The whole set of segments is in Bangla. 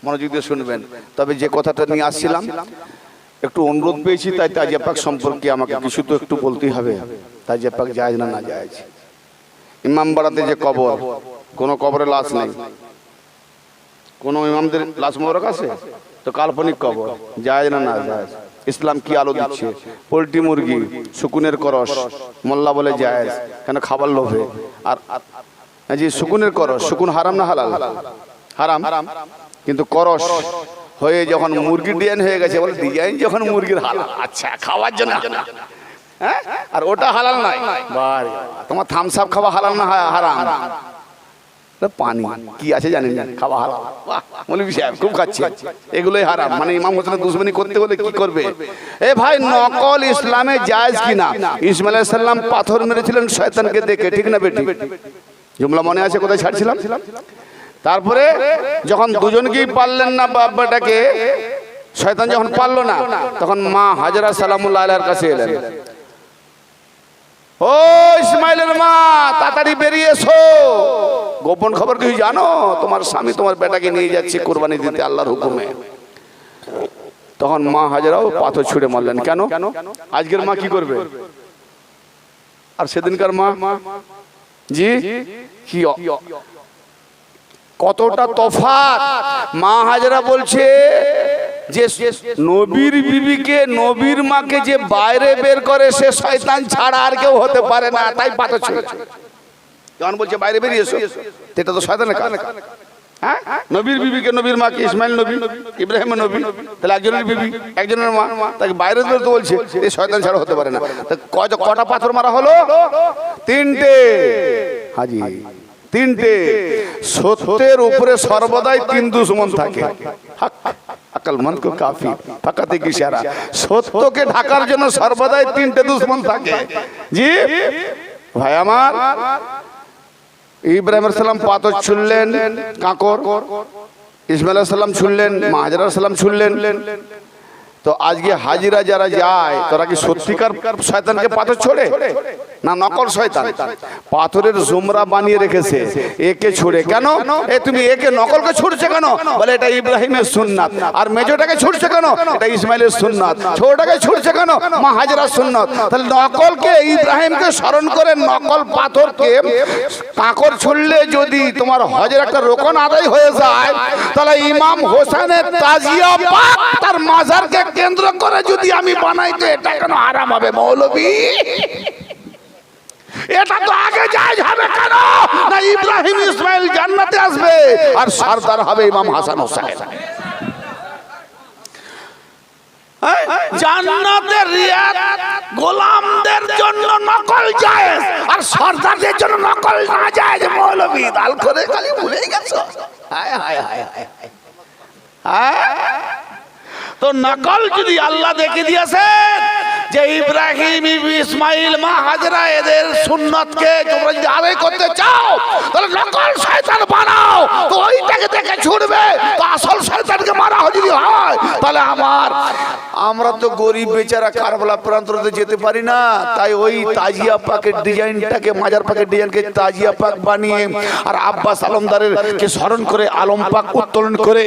মনোযোগ দিয়ে শুনবেন। তবে যে কথাটা নিয়ে আসছিলাম, একটু অনুরোধ পেয়েছি, তাই তাজিয়া পাক সম্পর্কে আমাকে কিছু তো একটু বলতেই হবে। তাজিয়া পাক জায়েজ না না জায়েজ? ইমামবাড়াতে যে কবর, কোনো কবরে লাশ নেই, কোনো ইমামদের লাশ মোবারক আছে তো কাল্পনিক কবর, জায়েজ না না জায়েজ? ইসলাম কি আলো দিচ্ছে? পোল্ট্রি মুরগি, শকুনের করস, মোল্লা বলে জায়েজ, কেন? খাবার লোভে। আর জি, শকুনের করস, শকুন হারাম না হালাল? হারাম। কিন্তু করস হয়ে যখন মুরগির ডিজাইন হয়ে গেছে, বলে ডিজাইন যখন মুরগির হালাল, আচ্ছা খাওয়ার জন্য, হ্যাঁ? আর ওটা হালাল নয়। তোমার থামস আপ খাওয়া হালাল না হারাম? পানি কি আছে জানেন না, খাওয়া হারাম। মৌলভী সাহেব খুব খাচ্ছে, এগুলোই হারাম। মানে ইমাম হোসেনের দুশমনি করতে হলে কি করবে? এ ভাই, নকল ইসলামে জায়েজ কিনা? ইসমাইল আলাইহিস সালাম পাথর মেরেছিলেন শয়তানকে দেখে, ঠিক না বেটি? জুমলা মনে আছে কোথায় ছাড়ছিলাম? তারপরে যখন দুজনকেই পারলেন না বাবাটাকে, শয়তান যখন পারলো না, তখন মা হাজরা সালামুল্লাহ আলাইহার কাছে এলেন। ও ইসমাইলের মা, তাড়াতাড়ি বেরিয়ে এসো, গোপন খবর কিছু জানো? তোমার স্বামী তোমার বেটাকে নিয়ে যাচ্ছে কোরবানি দিতে আল্লাহর হুকুমে। তখন মা হাজরাও পাথর ছুঁড়ে মারলেন। কেন? আজকের মা কি করবে আর সেদিনকার মা? জি, কি কতটা তফাৎ! মা হাজরা বলছে যে নবীর বিবিকে, নবীর মাকে যে বাইরে বের করে, সে শয়তান ছাড়া আর কেউ হতে পারে না, তাই পাথর ছুঁড়েছে। যখন বলছে বাইরে বেরিয়ে এসো, এটা তো শয়তানের কাজ। হ্যাঁ, নবীর বিবিকে, নবীর মাকে, ইসমাইল নবী, ইব্রাহিম নবী, তাহলে একজনের বিবি, একজনের মা, তাকে বাইরে বেরোতে বলছে, এই শয়তান ছাড়া হতে পারে না। কটা পাথর মারা হলো? তিনটে। হাজি, তিনটে। সত্যের উপরে সর্বদাই তিন দুশমন থাকে। কাফি ফাকাতে কি ইশারা, সত্যকে ঢাকার জন্য সর্বদাই তিনটে দুশমন থাকে। জি ভাই আমার, ইব্রাহিম আলাইহিস সালাম পাথর ছুঁড়লেন, কাঁকর। ইসমাইল আলাইহিস সালাম ছুঁড়লেন, মা হাজরা আলাইহিস সালাম ছুঁড়লেন। তো আজকে হাজিরা যারা যায়, তারা কি সত্যিকার শয়তানকে পাথর ছোড়ে না নকল শয়তান? পাথরের জুমরা বানিয়ে রেখেছে, একে ছুড়ে। কেন? তুমি একে নকলকে ছুড়ছে কেন? বলে এটা ইব্রাহিমের সুন্নাত। আর মেজোটাকে ছুড়ছে কেন? এটা ইসমাইলের সুন্নাত। ছোটটাকে ছুড়ছে কেন? মা হাজরার সুন্নাত। তাহলে নকলকে, ইব্রাহিমকে স্মরণ করে নকল পাথরকে কাঁকর ছুড়লে যদি তোমার হজের একটা রোকন আদায় হয়ে যায়, তাহলে ইমাম হোসেনের তাজিয়া পাক তার মাজারকে কেন্দ্র করে যদি আমি বানাইতে, এটা কেন হারাম হবে মৌলভী? এটা তো আগে জায়েজ হবে কেন? না ইব্রাহিম ইসমাইল জান্নাতে আসবে আর সরদার হবে ইমাম হাসান হোসেন। জান্নাতের রিয়াত গোলামদের জন্য নকল জায়েজ, আর সরদারদের জন্য নকল না জায়েজ। মৌলভী দাল করে খালি ভুলেই গেছো। হায় হায় হায় হায়। তো নকল যদি আল্লাহ দেখে দিয়েছেন যে ইব্রাহিম, ইসমাইল, মা হাজরা এদের সুন্নতকে তোমরা যদি আদায় করতে চাও, তাহলে নকল শয়তান বানাও। তো ওইটাকে দেখে ছুটবে, তো আসল শয়তানকে মারা যদি হয়, তাহলে আমরা তো গরিব বেচারা কারবালা প্রান্তরে যেতে পারি না। তাই ওই তাজিয়া পাকের ডিজাইনটাকে, মাজার পাকের ডিজাইনকে তাজিয়া পাক বানিয়ে, আর আব্বাস আলমদারের কে স্মরণ করে আলম পাক উত্তোলন করে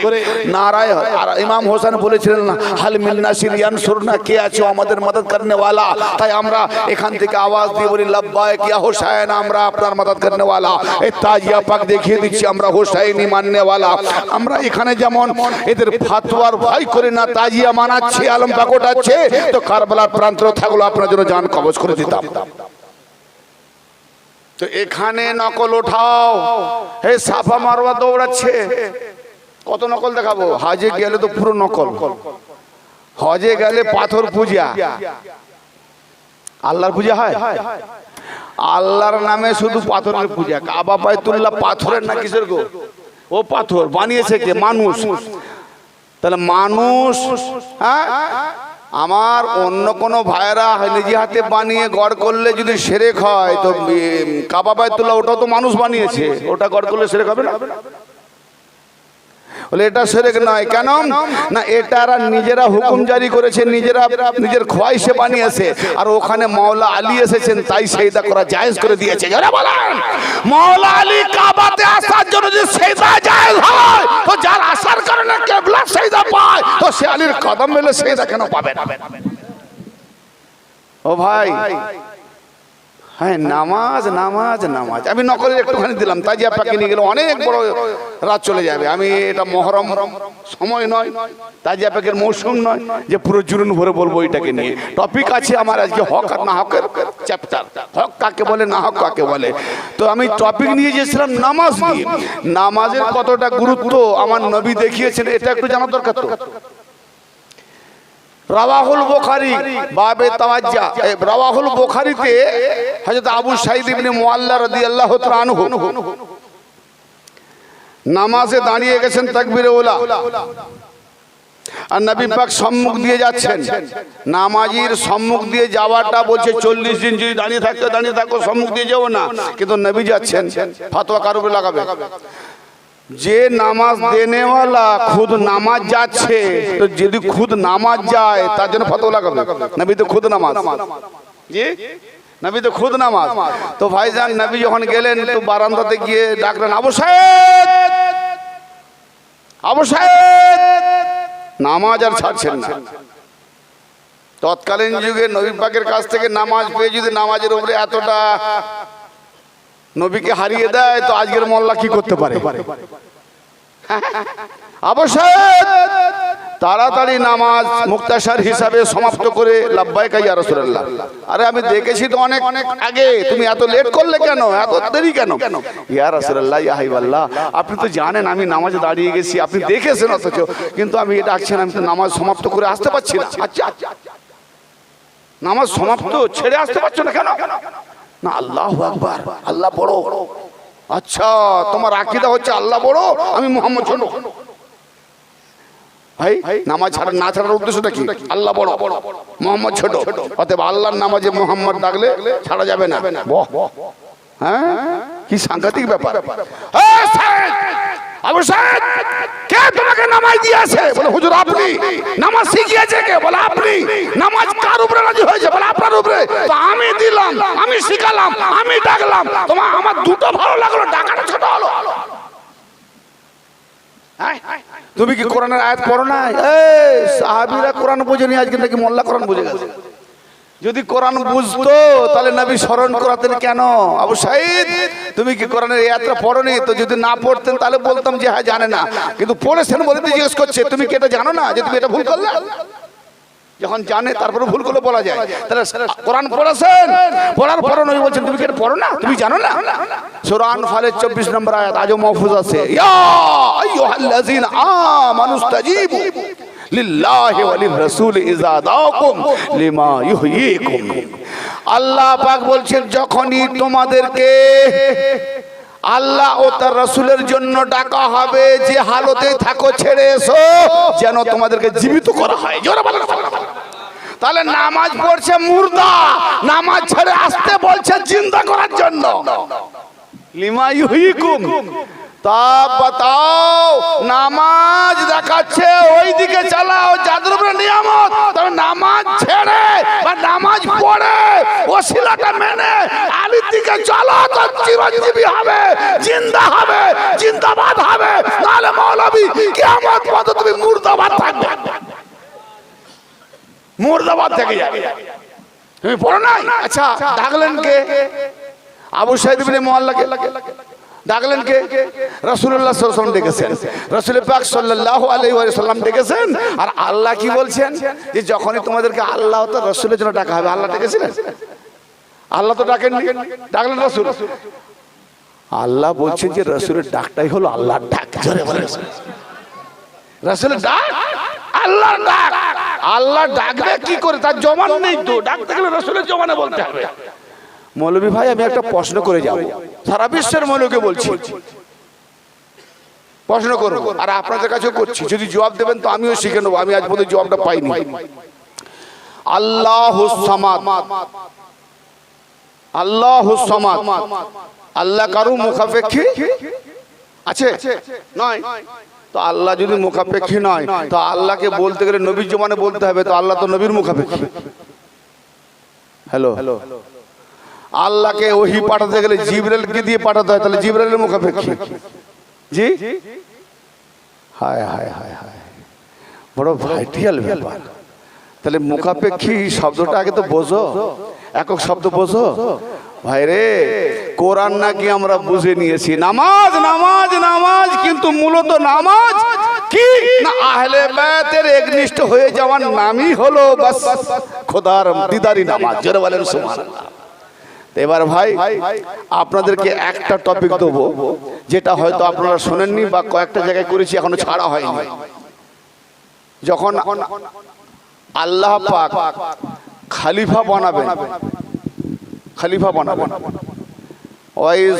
নারায়। আর ইমাম হোসেন বলেছিলেন না, হাল মিন নাসির ইয়ানসুরনা, কে আছে আমাদের মদদ করনে ওয়ালা? তাই আমরা এখান থেকে আওয়াজ দিয়ে বলি, লাব্বাইক ইয়া হোসেন, আমরা আপনার মদদ করনে ওয়ালা। এই তাজিয়া পাক দেখিয়ে দিচ্ছি আমরা হোসেনি মাননে ওয়ালা। আমরা এখানে যেমন এদের ফাতোয়ার ভয় করে না তাজিয়া মানাচ্ছি, আলম পাক ওঠাচ্ছে, তো কারবালার প্রান্তরে থাকলো আপনার জন্য জান কবজ করে দিতাম। তো এখানে নকল ওঠাও, হে সাফা মারওয়া দৌড়াচ্ছে, কত নকল দেখাবো? হাজে গেলে তো পুরো নকল। হজে গেলে পাথর পূজা, আল্লাহর পূজা হয়? আল্লাহর নামে শুধু পাথরের পূজা। কাবা বাইতুল্লাহ পাথরের না কিসের গো? ও পাথর বানিয়েছে কে? মানুষ। তাহলে মানুষ, হ্যাঁ, আমার অন্য কোনো ভাইরা নিজে হাতে বানিয়ে গড় করলে যদি শিরক হয়, তো কাবা বাইতুল্লাহ ওটাও তো মানুষ বানিয়েছে, ওটা গড় করলে শিরক হবে না? বলে এটা শিরক নয়। কেন না, এটারা নিজেরা হুকুম জারি করেছে, নিজেরা নিজের খোয়াইশে বানিয়েছে, আর ওখানে মাওলা আলী এসেছেন তাই সেজদা করা জায়েজ করে দিয়েছে। যারা বলেন মাওলা আলী কাবাতে আসার জন্য যে সেজদা জায়েজ হয়, তো যার আসার কারণে কিবলা সেজদা পায়, তো সে আলীর কদম মেলে সেজদা কেন পাবে না? ও ভাই, হ্যাঁ, নামাজ নামাজ নামাজ। আমি নকলের একটুখানি দিলাম, তাজিয়া পাকে নিয়ে গেলে অনেক বড় রাত চলে যাবে। আমি এটা মহরম সময় নয়, তাজিয়া পাকের মৌসুম নয় যে পুরো জুনুন ভরে বলবো এটাকে নিয়ে। টপিক আছে আমার আজকে হক আর না হকের চ্যাপ্টার, হক কাকে বলে না হক কাকে বলে। তো আমি টপিক নিয়ে গিয়েছিলাম নামাজ নিয়ে। নামাজের কতটা গুরুত্ব আমার নবী দেখিয়েছেন, এটা একটু জানা দরকার। তো রাওয়াহুল বুখারী বাবে তাওয়াজ্জা, রাওয়াহুল বুখারীতে হযরত আবু সাঈদ ইবনে মুআল্লা রাদিয়াল্লাহু তাআলা আনহু নামাজে দাঁড়িয়ে গেছেন তাকবীরে ওলা, আর নবী পাক সম্মুখ দিয়ে যাচ্ছেন। নামাজির সম্মুখ দিয়ে যাওয়াটা বলছে 40 দিন যদি দাঁড়িয়ে থাকো সম্মুখ দিয়ে যাও না, কিন্তু নবী যাচ্ছেন। ফতোয়া কার উপরে লাগাবে? যে নামাজ দেনেওয়ালা খুদ নামাজ যাচ্ছে, তো যদি খুদ নামাজ যায় তার জন্য ফতোয়া লাগাবে? নবী তো খুদ নামাজ, জি নবী তো খুদ নামাজ। তো ভাইজান নবী যখন গেলেন তো বারান্দাতে গিয়ে ডাকলেন, আবু সাঈদ, আবু সাঈদ। নামাজ আর ছাড়ছেন না। তৎকালীন যুগে নবী পাকের কাছ থেকে নামাজ পেয়ে যদি নামাজের উপরে এতটা নবীকে হারিয়ে দেয়, তো আজকের মোল্লা কি করতে পারে? অবশ্যই তাড়াতাড়ি নামাজ মুক্তাসার হিসাবে সমাপ্ত করে লাব্বাইকা ইয়া রাসূলুল্লাহ। আরে আমি দেখেছি তো অনেক আগে, তুমি এত লেট করলে কেন, এত দেরি কেন? ইয়া রাসূলুল্লাহ, ইয়া হাবিবাল্লাহ, আপনি তো জানেন আমি নামাজে দাঁড়িয়ে গেছি, আপনি দেখেছেন, অথচ কিন্তু আমি এটা ডাকছেন, আমি তো নামাজ সমাপ্ত করে আসতে পারছি না। আচ্ছা, নামাজ সমাপ্ত ছেড়ে আসতে পারছো না কেন? না, আল্লাহু আকবার, আল্লাহ বড়। আচ্ছা, তোমার আকীদা হচ্ছে আল্লাহ বড়, আমি মুহাম্মদ ছোট। ভাই, নামাজ ছাড়া না ছাড়ার উদ্দেশ্যটা কি? আল্লাহ বড়, মুহাম্মদ ছোট। অতএব আল্লাহর নামাজে মুহাম্মদ ডাকলে ছাড়া যাবে না। হ্যাঁ, কি সাংঘাতিক ব্যাপার। আবু সাঈদ, কে তোমাকে নামাজ দিয়েছে? বলে হুজুর আপনি। নামাজ শিখিয়েছে কে? বলে আপনি। নামাজ কার উপরে রাজি হয়েছে? বলে আপনার উপরে। তো আমি দিলাম, আমি শিখালাম, আমি ডাকলাম, তোমার আমার দুটো ভালো লাগলো, ডাকাটা ছোট হলো। তুমি কি কোরআনের আয়াত পড়ো না? এই সাহাবীরা কোরআন বোঝেনি, আজকে নাকি মোল্লা কোরআন বুঝে গেছে। যদি কোরআন বুঝতো তাহলে নবী স্মরণ করাতেন কেন? আবু সাঈদ, তুমি কি কোরআনের আয়াতটা পড়োনি? তো যদি না পড়তেন তাহলে বলতাম যে হ্যাঁ জানে না, কিন্তু পড়েছেন বলে জিজ্ঞেস করছে, তুমি কি এটা জানো না যে তুমি এটা ভুল করলে? যখন জানে তারপরে ভুল করে বলা যায়। তাহলে কোরআন পড়েছেন, পড়ার পর নবী বলছেন তুমি কি এটা পড়ো না, তুমি জানো না? সূরা আনফালের 24 নম্বর আয়াত আজও মাহফুজ আছে, ইয়া আইয়ুহাল্লাযীনা আমানুস্তাজীবু লিল্লাহি ওয়া লির-রাসূল ইযা দাআকুম লিমা ইউহয়িকুম। আল্লাহ পাক বলছেন, যখনই তোমাদেরকে আল্লাহ ও তার রাসূলের জন্য ডাকা হবে, যে হালতে থাকো ছেড়ে এসো, যেন তোমাদেরকে জীবিত করা হয়। জোরে বলেন। তাহলে নামাজ পড়ছে মুর্দা, নামাজ ছেড়ে আসতে বলছে জিন্দা করার জন্য। লিমা ইউহয়িকুম, তা বাতাও, নামাজ দেখাচ্ছে ওইদিকে চালাও যাদের উপরে নিয়ামত, তবে নামাজ ছেড়ে বা নামাজ পড়ে ওসিলাটা মেনে আলীর দিকে চলো, তো চিরঞ্জীবী হবে, জিন্দা হবে, জিন্দাবাদ হবে। নাহলে মৌলবী কিয়ামত পর্যন্ত তুমি মুর্দাবাদ থাকবে, মুর্দাবাদ থেকে যাবে। তুমি পড়ো নাই? আচ্ছা, ডাকলেন কে? আবু সাঈদ ইবনে মুআল্লাকে ডাকলেন কে? রাসূলুল্লাহ সাল্লাল্লাহু আলাইহি ওয়াসাল্লাম ডেকেছেন, রাসূল পাক সাল্লাল্লাহু আলাইহি ওয়াসাল্লাম ডেকেছেন। আর আল্লাহ কি বলছেন? যে যখনই তোমাদেরকে আল্লাহ ও তার রাসূলের জন্য ডাকা হবে। আল্লাহ ডেকেছিলেন? আল্লাহ তো ডাকেননি, ডাকলেন রাসূল। আল্লাহ বলছেন যে রাসূলের ডাকটাই হলো আল্লাহর ডাক। জোরে বলেন, রাসূলের ডাক আল্লাহর ডাক। আল্লাহ ডাকবে কি করে? তার জবান নেই তো, ডাকতে গেলে রাসূলের জবানে বলতে হবে। মৌলভী ভাই, আমি একটা প্রশ্ন করে যাব, সারা বিশ্বের মৌলকে বলছি, প্রশ্ন করব, আর আপনাদের কাছেও করছি। যদি জবাব দেবেন তো আমিও শিখে নেবো, আমি আজ পর্যন্ত জবাবটা পাইনি। আল্লাহুস সামাদ, আল্লাহুস সামাদ, আল্লাহ কারু মুখাপেক্ষী আছে? নয়। তো আল্লাহ যদি মুখাপেক্ষী নয় তো আল্লাহকে বলতে গেলে নবীর জমানে বলতে হবে, তো আল্লাহ তো নবীর মুখাপেক্ষী। হ্যালো, আল্লাহকে ওহী পাঠাতে গেলে জিবরাইলকে দিয়ে পাঠাতে হয়, তাহলে জিবরাইলের মুখাপেক্ষী। জি, হায় হায় হায় হায়, বড় ভাইটিয়াল ব্যাপার। তাহলে মুখাপেক্ষী শব্দটা আগে তো বোঝো, একক শব্দ বোঝো ভাই রে। কোরআন নাকি আমরা বুঝে নিয়েছি নামাজ নামাজ নামাজ, কিন্তু মূলত নামাজ কি না আহলে বায়তের একনিষ্ঠ হয়ে যাওয়ার নামই হলো বাস খোদার দিদারি নামাজ। জোরে বলেন সুবহানাল্লাহ। এবার ভাই আপনাদেরকে একটা টপিক দেবো, যেটা হয়তো আপনারা শোনেননি বা কয়েকটা জায়গায় করেছি, এখনো ছাড়া হয়নি। যখন আল্লাহ পাক খলিফা বানাবেন, খলিফা বানাবেন, ওয়াইজ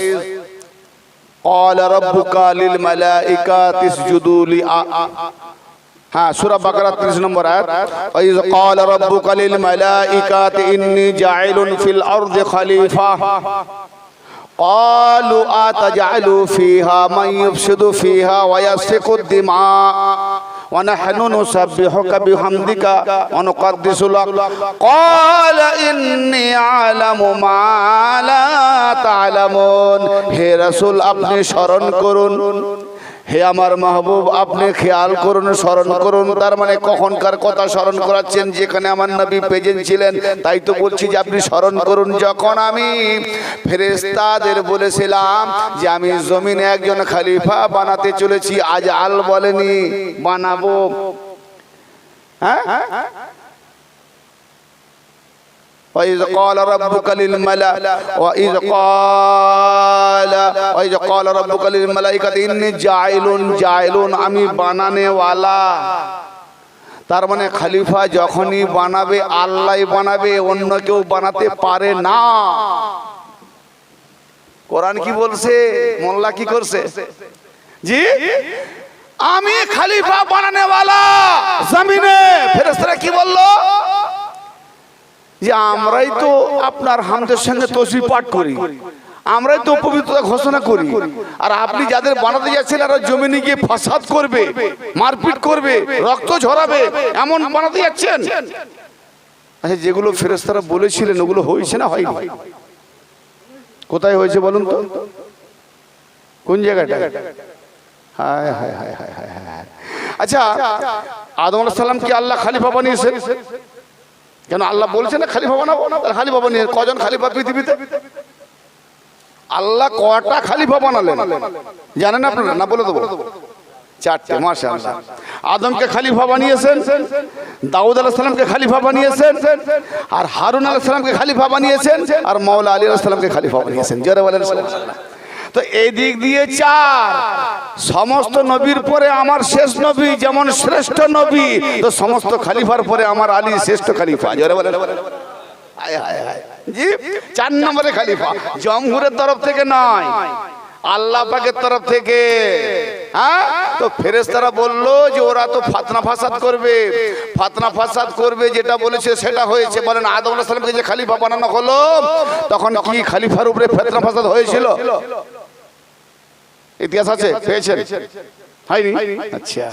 ক্বালা রাব্বুকা লিল মালাইকাতি ইসজুদু লি হ্যাঁ, সূরা বাকারা 30 নম্বর আয়াত। ওয়াইজ ক্বালা রাব্বুকা লিল মালাইকাতি ইন্নী জাইলুন ফিল আরদি খলিফা ক্বালু আতাজআলু ফিহা মান ইফসিদু ফিহা ওয়া ইয়াসফিকুদ দিমা ونحن نسبحك بحمدك ونقدس لك قال إني أعلم ما لا تعلمون। হে রাসূল আপনি স্মরণ করুন, হে আমার মাহবুব আপনি খেয়াল করুন, স্মরণ করুন। তার মানে কখনকার কথা স্মরণ করাচ্ছেন, যেখানে আমার নবী প্রেজেন্ট ছিলেন। তাই তো বলছি যে আপনি স্মরণ করুন, যখন আমি ফেরেশতাদের বলেছিলাম যে আমি জমিনে একজন খলিফা বানাতে চলেছি। আজ আল বলেনি, বানাবো। হ্যাঁ, وإذ قال ربك للملائكة إني جاعل আমি বানানে ওয়ালা। তার মানে খলিফা যখনই বানাবে আল্লাহই বানাবে, অন্য কেউ বানাতে পারে না। কোরআন কি বলছে, মোল্লা কি করছে? জি, আমি খলিফা বানানে ওয়ালা জমিনে। ফেরেশতারা কি বললো? যে আমরাই তো আপনার হামদের সঙ্গে তসবিহ পাঠ করি, আমরাই তো পবিত্রতা ঘোষণা করি, আর আপনি যাদের বানাতে যাচ্ছেন আর জমিনে গিয়ে ফাসাদ করবে, মারপিট করবে, রক্ত ঝরাবে, এমন বানাতে যাচ্ছেন। আচ্ছা, যেগুলো ফেরেশতারা বলেছিলেন ওগুলো হয়েছে না হয়নি? কোথায় হয়েছে বলুন তো, কোন জায়গাটা? হায় হায় হায় হায় হায় হায়। আচ্ছা, আদম আলাইহিস সালামকে আল্লাহ খলিফা বানিয়েছেন কেন? আল্লাহ বলছে না খলিফা বানাবো, খলিফা বানিয়ে কজন খলিফা পৃথিবীতে? আল্লাহ কয়টা খলিফা বানালেন জানেন আপনারা? না বলে দেবো? 4টে। মাশাআল্লাহ। আদমকে খলিফা বানিয়েছেন, দাউদ আলাইহিস সালামকে খলিফা বানিয়েছেন, আর হারুন আলাইহিস সালামকে খলিফা বানিয়েছেন, আর মাওলা আলী আলাইহিস সালামকে খলিফা বানিয়েছেন। জোরে বলেন সুবহানাল্লাহ। তো এই দিক দিয়ে 4। সমস্ত নবীর পরে আমার শেষ নবী যেমন শ্রেষ্ঠ নবী, তো সমস্ত খলিফার পরে আমার আলী শ্রেষ্ঠ খলিফা। জোরে বলেন। হায় হায় হায়। জি, 4 নম্বরে খলিফা। জমহুরের তরফ থেকে নয়, আল্লাহ পাকের তরফ থেকে। হ্যাঁ, তো ফেরেশতারা বললো যে ওরা তো ফাতনা ফাসাদ করবে, ফাতনা ফাসাদ করবে, যেটা বলেছে সেটা হয়েছে। বলেন আদম আলাইহিস সালামকে যে খলিফা বানানো হলো, তখন কি খলিফার উপরে ফাতনা ফাসাদ হয়েছিল? ইতিহাস আছে, পেয়েছেন? হয়নি? আচ্ছা,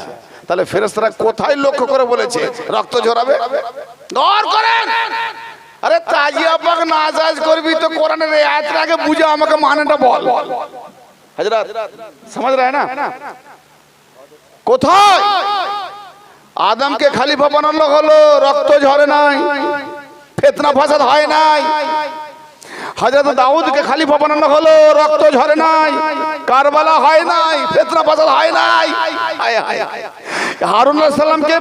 তাহলে ফেরেশতারা কোথায় লক্ষ্য করে বলেছে রক্ত ঝরাবে? গৌর করেন। আরে তাজিয়া পাক নাজাজ করবি তো কোরআনের এই আয়াতটা আগে বুঝে আমাকে মানেটা বল। হযরত समझ रहे हैं ना? কোথায় আদমকে খলিফা বানানো হলো, রক্ত ঝরে নাই, ফিতনা ফাসাদ হয় নাই। হযরত দাউদকে খলিফা বানানো হলো, রক্ত ঝরে নাই, কারবালা হয় নাই, ফিতনা ফাসাদ হয় নাই। হায় হায় হায়। হারুন আলাইহিস সালামকে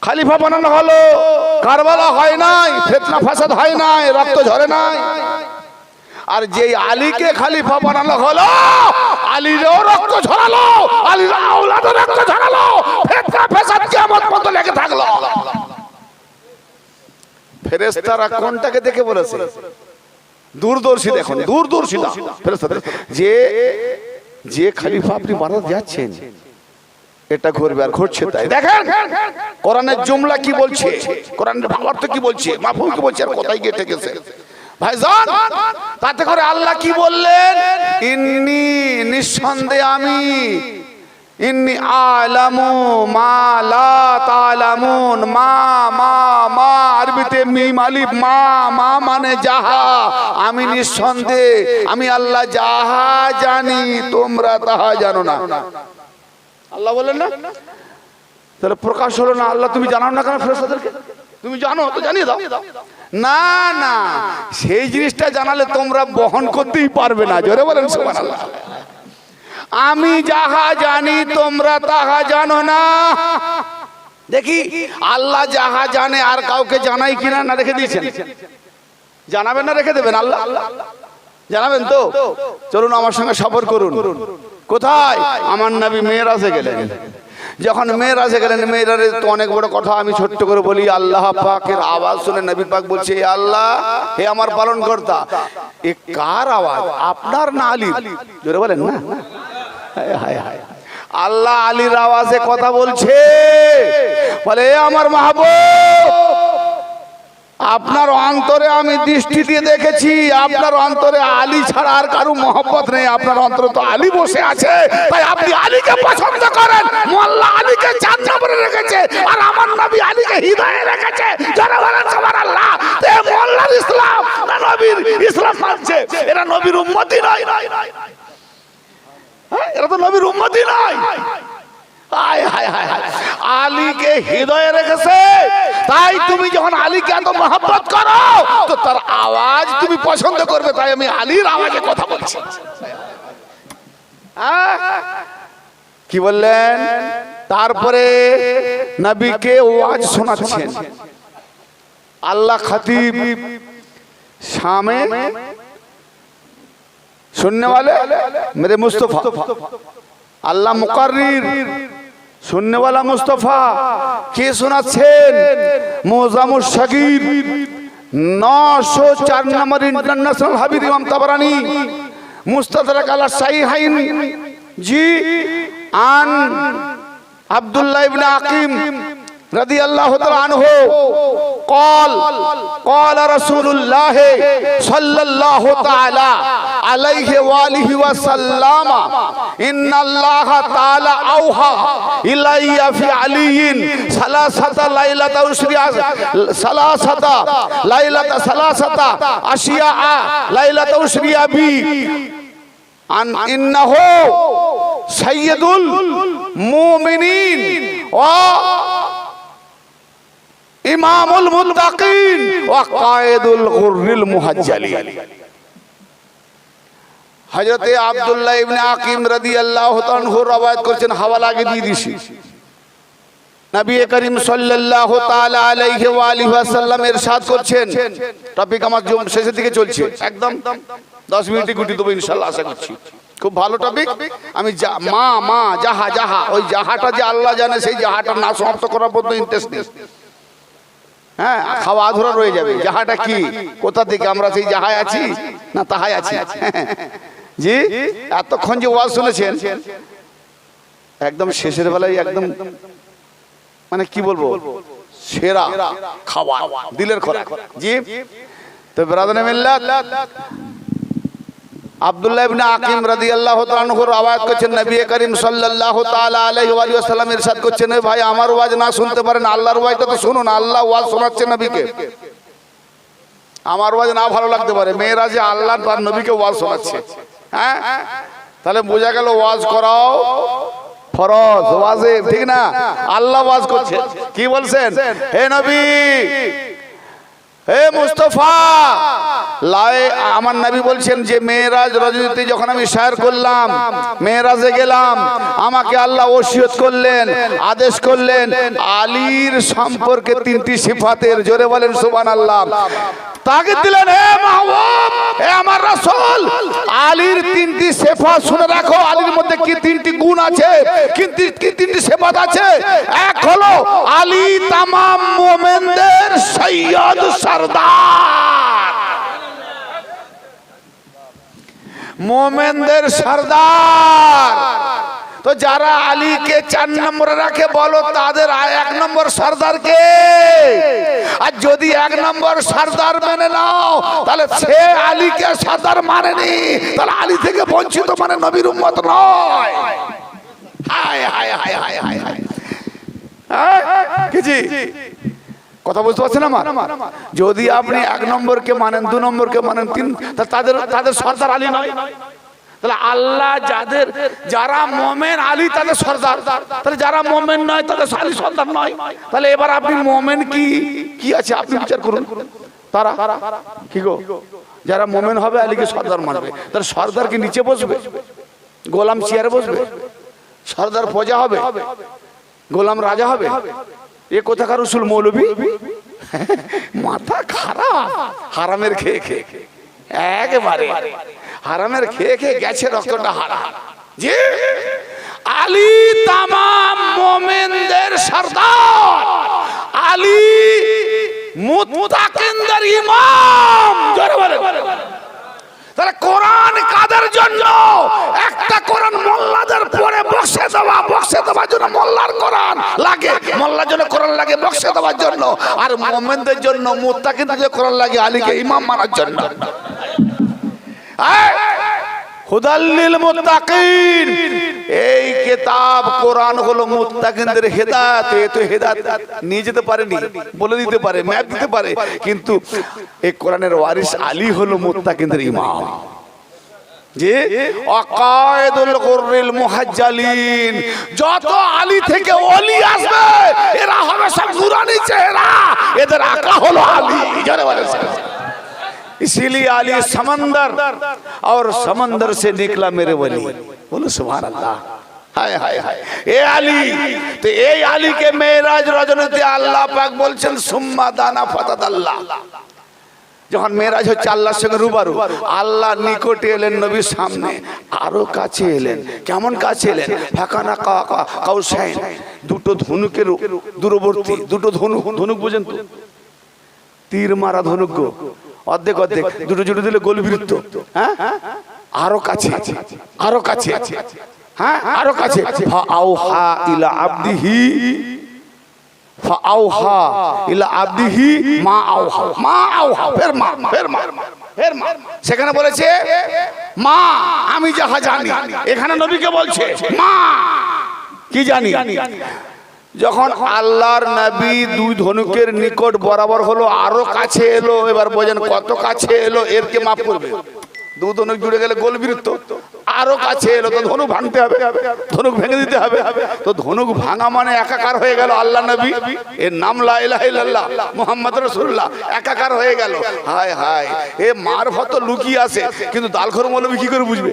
খলিফা বানানো হলো, কারবালা হয় নাই, ফিতনা ফাসাদ হয় নাই, রক্ত ঝরে নাই। আর যেই আলীকে খলিফা বানানো হলো, আলীরও রক্ত ঝরালো, আলীর আওলাদও রক্ত ঝরালো, ফিতনা ফাসাদ কিয়ামত পর্যন্ত লেগে থাকলো। ফেরেশতারা কোনটাকে দেখে বলেছে? দূরদর্শী। দেখুন দূরদর্শী ফেরেশতাদের, যে খলিফা আপনি বানাতে যাচ্ছেন এটা ঘটবে আর ঘটছে। তাই দেখেন কোরআনের জুমলা কি বলছে, কোরআনের ভাবার্থ কি বলছে, মাফহুম কি বলছে, আর কোথায় গিয়ে ঠেকেছে ভাইজান। তাতে করে আল্লাহ কি বললেন? ইন্নী, নিঃসন্দেহে আমি, ইন্নী আলামু মা লা তালামুন। মা মা মা আরবিতে মিম আলিফ মা মা মানে যাহা, আমি নিঃসন্দেহে আমি আল্লাহ যাহা জানি তোমরা তাহা জানো না। আল্লাহ বলেন না, তাহলে প্রকাশ হলো না আল্লাহ তুমি জানাও না কেন ফেরেশতাদেরকে? তুমি জানো তো জানিয়ে দাও। না না, সেই জিনিসটা জানালে তোমরা বহন করতেই পারবে না। জোরে বলেন সুবহানাল্লাহ। আমি যাহা জানি তোমরা তাহা জানো না। দেখি আল্লাহ যাহা জানে আর কাউকে জানাই কিনা, না রেখে দিয়েছেন? জানাবেন না রেখে দেবেন? আল্লাহ জানাবেন তো? চলুন আমার সঙ্গে সফর করুন। কোথায়? আমার নবী মেরাজে গেলেন। যখন মেরাজে গেলেন, মেরাজে তো অনেক বড় কথা, আমি ছোট্ট করে বলি। আল্লাহ পাকের আওয়াজ শুনে নবী পাক বলছে, হে আল্লাহ, হে আমার পালনকর্তা, এ কার আওয়াজ, আপনার না আলীর? জোরে বলেন না। হায় হায়, আল্লাহ আলীর আওয়াজে কথা বলছে। বলে, এ আমার মাহবুব, আপনার অন্তরে আমি দৃষ্টি দিয়ে দেখেছি, আপনার অন্তরে আলী ছাড়া আর কারো মহব্বত নেই। আপনার অন্তরে তো আলী বসে আছে, তাই আপনি আলীকে পছন্দ করেন। মোল্লা আলীকে 4 নম্বরে রেখেছে, আর আমার নবী আলীকে হৃদয়ে রেখেছে। যারা বলেন সুবহানাল্লাহ, এ মোল্লার ইসলাম না নবীর ইসলাম মানছে? এরা নবীর উম্মতই নয়। এরা তো নবীর উম্মতই নয়। আলীকে হৃদয়ে রেখেছে, তাই তুমি যখন আলীকে এত মহব্বত করো তো তার আওয়াজ তুমি পছন্দ করবে। তাই আমি আলীর আওয়াজে কথা বলছি। কি বললেন? তারপরে নবীকে ওয়াজ শোনাচ্ছেন। আল্লাহ खतीब सामे सुनने वाले मेरे मुस्तफा, अल्लाह मुकर्रिर सुनने वाला मुस्तफा के सुनाচ্ছেন मुअज़्ज़मुश शगीर 904 नंबर इंटरनेशनल हबीब इमाम तबरानी मुस्तदरक अला सहीहैन जी आन अब्दुल्लाह इब्न अकीम रदियल्लाहु तआला अन्हु قال رسول الله صلى الله تعالى عليه وآله وسلم إن الله تعالى أوحى إلي في علي ثلاثة أشياء ليلة أسري بي أن إنه سيد المؤمنين ইমামুল মুত্তাকিন ওয়া কায়েদুল গুররিল মুহাজ্জালিন। হযরতে আব্দুল্লাহ ইবনে আকিম রাদিয়াল্লাহু তাআলা আনহু রওয়ায়াত করেছেন, হাওয়ালা আগে দিয়ে দিছি। নবী করিম সাল্লাল্লাহু তাআলা আলাইহি ওয়া আলিহি ওয়াসাল্লাম ইরশাদ করছেন, টপিক আমার শেষের দিকে চলছে, একদম 10 মিনিটে গুটি দেব ইনশাআল্লাহ, আশা করছি। খুব ভালো টপিক। আমি মা মা যাহা যাহা, ওই যাহাটা যে আল্লাহ জানে, সেই যাহাটা না সমাপ্ত করার পর্যন্ত ইন্টারেস্ট নেই। হ্যাঁ, খাওয়া আধুরা রয়ে যাবে। যাহাটা কি, কোথা থেকে আমরা সেই যাহায় আছি না তাহাই আছি? জি, এতক্ষণ যে ওয়াজ শুনেছেন, একদম শেষের বেলায় একদম মানে কি বলবো, সেরা খাওয়া, দিলের খোরাক। জি, তো ব্রাদারে মিল্লাত, আব্দুল্লাহ ইবনে আকিম রাদিয়াল্লাহু তাআলা আনহু রওয়ায়াত করেছেন, নবী করিম সাল্লাল্লাহু তাআলা আলাইহি ওয়া সাল্লাম ইরশাদ করছেন, ভাই আমার ওয়াজ না শুনতে পারেন, আল্লাহর ওয়াজটা তো শুনুন। আল্লাহ ওয়াজ শোনাচ্ছে নবীকে। আমার ওয়াজ না ভালো লাগতে পারে, মেরাজে আল্লাহ তার নবীকে ওয়াজ শোনাচ্ছে। হ্যাঁ, তাহলে বোঝা গেল ওয়াজ করাও ফরজ, ওয়াজিব, ঠিক না? আল্লাহ ওয়াজ করছে, কি বলছেন? হে নবী, হে মুস্তাফা, আমার নবী বলছেন যে মেরাজ রজনীতে যখন আমি সয়র করলাম, মেরাজে গেলাম, আমাকে আল্লাহ ওসিয়ত করলেন, আদেশ করলেন আলীর সম্পর্কে 3টি সিফাতের, জোরে বলেন সুবহানাল্লাহ, তাগিদ দিলেন, হে মাহবুব, হে আমার রাসূল, আলীর 3টি সিফাত শুনে রাখো। আলীর মধ্যে কি 3টি গুণ আছে, কিন্তু কি 3টি সিফাত আছে? এক হলো আলী তামাম মুমিনদের সৈয়দ সরদার, মোমেনদের সরদার। তো যারা আলীকে 4 নম্বরে রাখে, বলো তাদের 1 নম্বর সরদার কে? আর যদি 1 নম্বর সরদার মেনে নাও, তাহলে সে আলীকে সরদার মানেনি, তাহলে আলী থেকে বঞ্চিত, মানে নবীর উম্মত নয়। হায় হায় হায় হায় হায় হায় কি কথা বুঝতে পারছেন আমার? যদি আপনি 1 নম্বরকে মানেন, 2 নম্বরকে মানেন, 3, তাদের সর্দার আলী নয়? তাহলে আল্লাহ যারা মোমেন আলী তাদের সর্দার, তাহলে যারা মোমেন নয় তাদের আলী সর্দার নয়। তাহলে এবার আপনি মোমেন কি আছে আপনি বিচার করুন। তারা কি গো, যারা মোমেন হবে আলীকে সর্দার মানবে, তাহলে সর্দার কি নিচে বসবে? গোলাম চেয়ারে বসবে? সর্দার প্রজা হবে, গোলাম রাজা হবে? এ কোথাকার উসুল মৌলবী? মাথা খারাপ। হারামের খেয়ে খেয়ে একেবারে হারামের খেয়ে খেয়ে গেছে রক্তটা হারাম। জি, আলী তামাম মোমেনদের সর্দার, আলী মুত্তাকিনদের ইমাম। জোরে বলেন। তাহলে কোরআন কাদের জন্য? একটা কোরআন মোল্লাদের পরে বক্সে দেওয়ার জন্য মোল্লার কোরআন লাগে, মোল্লার জন্য কোরআন লাগে বক্সে দেওয়ার জন্য, আর মুমিনদের জন্য মুত্তাকিনদের কোরআন লাগে আলীকে ইমাম মানার জন্য। হুদাল্লিল মুত্তাকিন, এই কিতাব কোরআন হলো মুত্তাকিনদের হেদায়েত। এ তো হেদায়েত নিয়ে যেতে পারেনি, বলে দিতে পারে, ম্যাপ দিতে পারে, কিন্তু এই কোরআনের ওয়ারিস আলী হলো মুত্তাকিনদের ইমাম। যে আকায়েদুল গুররিল মুহাজ্জালিন, যত আলী থেকে ওলি আসবে এরা হবে সব নূরানি চেহারা, এদের আকা হলো আলী। যারা বলে इसीलिए आली समंदर और समंदर से निकला मेरे वली। बोलो सुभान अल्लाह। हाय हाय हाय। ए आली, तो ए आली के मेराज रजनीते আল্লাহ পাক বলছেন সুম্মা দানা ফাতাদাল্লাহ। যখন মেরাজ হচ্ছে আল্লাহর সঙ্গে রুবারু, আল্লাহ নিকটে এলেন নবীর সামনে, আরো কাছে এলেন। কেমন কাছে এলেন? ফাকানা কাউসাইন, দুটো ধনুকের দূরবর্তী, দুটো ধনুক বুঝেন তো? তীর মারা ধনুক, অর্ধেক অর্ধেক, দুটো জুড়ে দিলে গোলবৃত্ত। হ্যাঁ, আরো কাছে, আরো কাছে, হ্যাঁ আরো কাছে। ফাআউহা ইলা আবদিহি, ফাআউহা ইলা আবদিহি মা আউহা, মা আউহা, ফের মা, ফের মা, ফের মা। সেখানে বলেছে মা আমি যাহা জানি, এখানে নবীকে বলছে মা কি জানি। যখন আল্লাহর নবী দুই ধনুকের নিকট বরাবর হলো, আরো কাছে এলো, এবার বোঝেন কত কাছে এলো, এর কে মাপ করবে? দু ধনুক জুড়ে গেলে গোলবৃত্ত, আরো কাছে এলো তো ধনুক ভাঙতে হবে, ধনুক ভেঙে দিতে হবে। তো ধনুক ভাঙা মানে একাকার হয়ে গেল আল্লাহ নবী, এর নাম লা ইলাহা ইল্লাল্লাহ মুহাম্মদ রাসূলুল্লাহ, একাকার হয়ে গেল। হায় হায়, এ মারফত লুকিয়ে আছে, কিন্তু দালখর মৌলবী কি করে বুঝবে?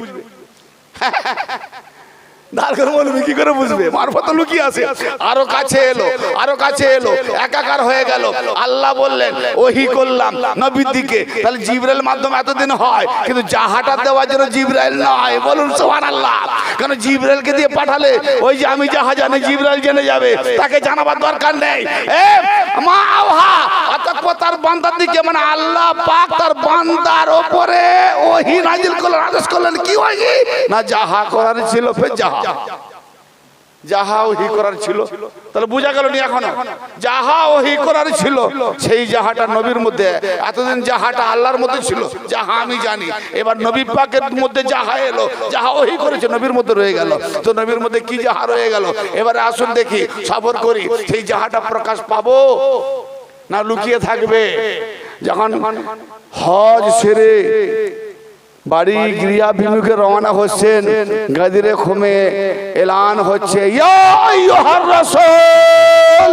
দালখর মৌলবী কি করে বুঝবে? মারফত লুকিয়ে আছে। আরো কাছে এলো, আরো কাছে এলো, একাকার হয়ে গেল। আল্লাহ বললেন ওহী করলাম নবীর দিকে। তাহলে জিবরাইল মাধ্যমে এতদিন হয়, কিন্তু জাহাটা দেওয়ার জন্য জিবরাইল নয়। বলুন সুবহানাল্লাহ। কারণ জিবরাইলকে দিয়ে পাঠালে ওই যে আমি যাহা জানি জিবরাইল জেনে যাবে, তাকে জানাবার দরকার নেই। মা আওহা, অতঃপর তার বান্দার দিকে, মানে আল্লাহ পাক তার বান্দার উপরে ওহী নাজিল করলেন, আদেশ করলেন। কি ওহী? না যাহা করার ছিল, ফের যাহা ওহী করার ছিল। তাহলে বোঝা গেল নি এখনো? যাহা ওহী করার ছিল সেই যাহাটা নবীর মধ্যে, এতদিন যাহাটা আল্লাহর মধ্যে ছিল, যাহা আমি জানি। এবার নবী পাকের মধ্যে যাহা এলো, যাহা ওহী করেছে নবীর মধ্যে রয়ে গেল। তো নবীর মধ্যে কি যাহা রয়ে গেল? এবারে আসুন দেখি, সবর করি, সেই যাহাটা প্রকাশ পাবো না লুকিয়ে থাকবে? যখন হজ সেরে বাড়ি গৃহাভিমুখে রওনা হচ্ছেন, গাদিরে খুমে এলান হচ্ছে ইয়া আইয়ুহার রাসূল।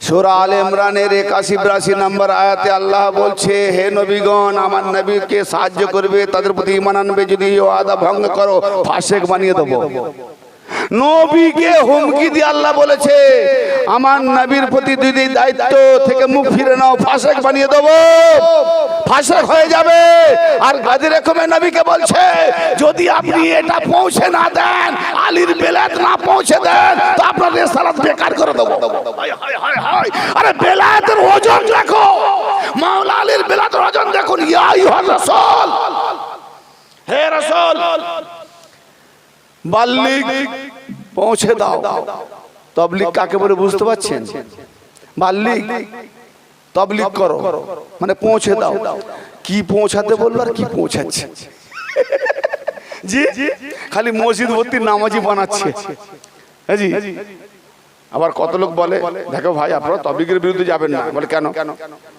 সূরা আলে ইমরানের 81-82 নম্বর আয়াতে আল্লাহ বলছে, হে নবীগণ, আমার নবীকে সাহায্য করবে, তাদের প্রতি ঈমান আনবে, যদি ওয়াদা ভঙ্গ করো ফাসিক বানিয়ে দেব। নবীকে হুমকি দিয়ে আল্লাহ বলেছে, আমার নবীর প্রতি যদি দায়িত্ব থেকে মুখ ফিরে নাও, ফাসিক বানিয়ে দেব, ফাসিক হয়ে যাবে। আর গাদিরে খুমে নবীকে বলছে, যদি আপনি এটা পৌঁছে না দেন, আলীর বেলায়েত না পৌঁছে দেন, তো আপনার রিসালাত বেকার করে দেব। আরে বেলায়েতের ওজন দেখো, মাওলা আলীর বেলায়েতের ওজন দেখুন। ইয়া আইয়ুহার রাসূল, হে রাসূল বাল্লিগ, পৌঁছে দাও। তাবলীগ কাকে বলে বুঝতে পারছেন? বাল্লিগ, তাবলীগ করো মানে পৌঁছে দাও। কি পৌঁছাতে বললো আর কি পৌঁছাচ্ছে? জি খালি মসজিদ ভর্তি নামাজি বানাচ্ছে। হ্যাঁ জি। আবার কত লোক বলে দেখো ভাই আপনারা তবলিগের বিরুদ্ধে যাবেন না, বলে কেন?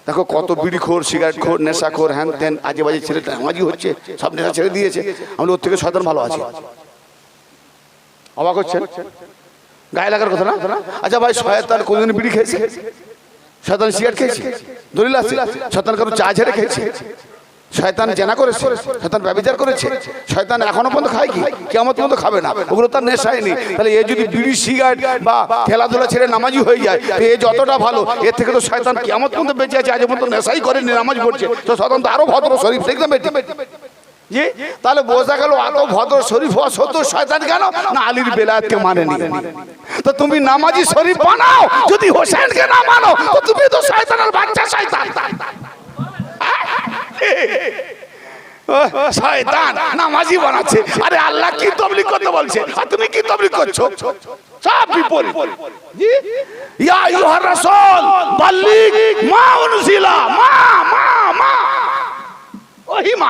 দেখো কত বিড়ি খোর, সিগারেট খোর, নেশা খোর, হ্যান ত্যান আজে বাজে ছেলে নামাজি হচ্ছে, সব নেশা ছেড়ে দিয়েছে, আমরা ওর থেকে শয়তান ভালো আছে। অবাক হচ্ছেন? গায়ে লাগার কথা না। আচ্ছা ভাই শয়তান কোনদিন বিড়ি খেয়েছে? শয়তান সিগারেট খেয়েছে? দলিল আছে? শয়তান কারো চা ছেড়ে খেয়েছে? শয়তান জেনা করেছে, শয়তান ব্যভিচার করেছে, শয়তান এখনো পর্যন্ত খায় কি? কিয়ামত পর্যন্ত খাবে না, ওগুলো তার নেশাই নেই। তাহলে এ যদি বিড়ি সিগারেট বা খেলাধুলা ছেড়ে নামাজি হয়ে যায় তো এ যতটা ভালো, এর থেকে তো শয়তান কিয়ামত পর্যন্ত বেঁচে আছে, আজ পর্যন্ত নেশাই করেনি, নামাজ পড়ছে, তো শয়তান তো আরো ভদ্র শরীফ দেখলাম জি। তাহলে বোঝা গেল এত ভদ্র শরীফ হওয়া সত্ত্বেও শয়তান কেন না আলীর বেলায়েতকে মানেনি। তো তুমি নামাজি শরীফ বানাও, যদি হোসেনকে না মানো তো তুমি তো শয়তানের বাচ্চা, শয়তান। শয়তান নামাজি বানাচ্ছে, আরে আল্লাহ কি তাবলীগ করতে বলছে আর তুমি কি তাবলীগ করছো? সব বিপরীত। জি ইয়া আইয়ুহার রাসূল বাল্লিগ মা উনজিলা, মা মা মা ওহি মা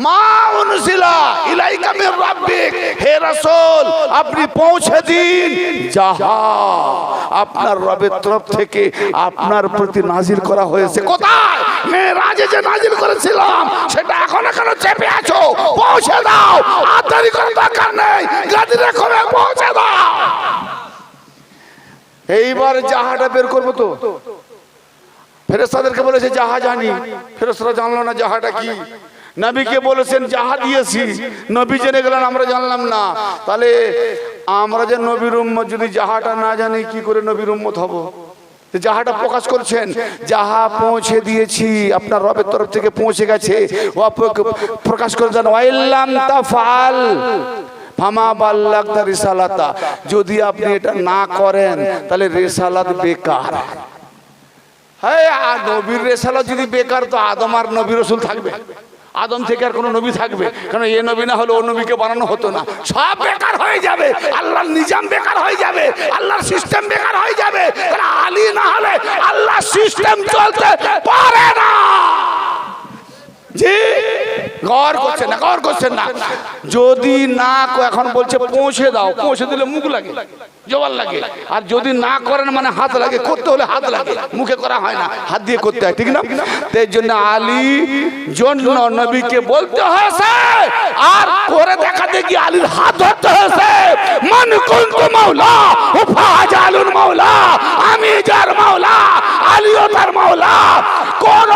মা উনজিলা ইলাইকা মির রাব্বিক, হে রাসূল আপনি পৌঁছে দিন যাহা আপনার রবের তরফ থেকে আপনার প্রতি নাজিল করা হয়েছে। কোথায়? মেরাজে যে নাজিল করেছিলাম সেটা এখন চেপে আছো, পৌঁছে দাও, আর দেরি করার দরকার নেই, গাদিরে করে পৌঁছে দাও। এইবার জাহাটা বের করবো তো ফেরেশতাদেরকে বলেছে জাহা জানি, ফেরেশতারা জানলো না জাহাটা কি। নবীকে বলেছেন জাহা দিয়েছি, নবী জেনে গেলেন আমরা জানলাম না। তাহলে আমরা যে নবীর উম্মত যদি জাহাটা না জানি কি করে নবীর উম্মত হব? যাহাটা প্রকাশ করছেন যাহা পৌঁছে দিয়েছি আপনার রবের তরফ থেকে পৌঁছে গেছে, প্রকাশ করে দেন ওয়াইল্লাম তাফআল ফামা বাল্লাগতা রিসালাতা, যদি আপনি এটা না করেন তাহলে রিসালাত বেকার। হ্যাঁ নবীর রিসালাত যদি বেকার তো আদম আর নবী রাসূল থাকবে? আদম থেকে আর কোন নবী থাকবে? কারণ এ নবী না হলে ও নবীকে বানানো হতো না, সব বেকার হয়ে যাবে, আল্লাহর নিজাম বেকার হয়ে যাবে, আল্লাহর সিস্টেম বেকার হয়ে যাবে। আলী না হলে আল্লাহর সিস্টেম চলতে পারে না। জি গৌর করছেন না, গৌর করছেন না। যদি না এখন বলছে পৌঁছে দাও, পৌঁছে দিলে মুখ লাগে, জবান লাগে, আর যদি না করেন মানে হাত লাগে, করতে হলে হাত লাগে, মুখে করা হয় না, হাত দিয়ে করতে হয়, ঠিক না? তাই জন্য আলী জন্য নবীকে বলতে হয়েছে আর করে দেখাতে গিয়ে আলীর হাত ধরতে হয়েছে। মান কুনতু মাওলা ও ফাজালুল মাওলা, আমি যার মাওলা আলীও তার মাওলা। কোন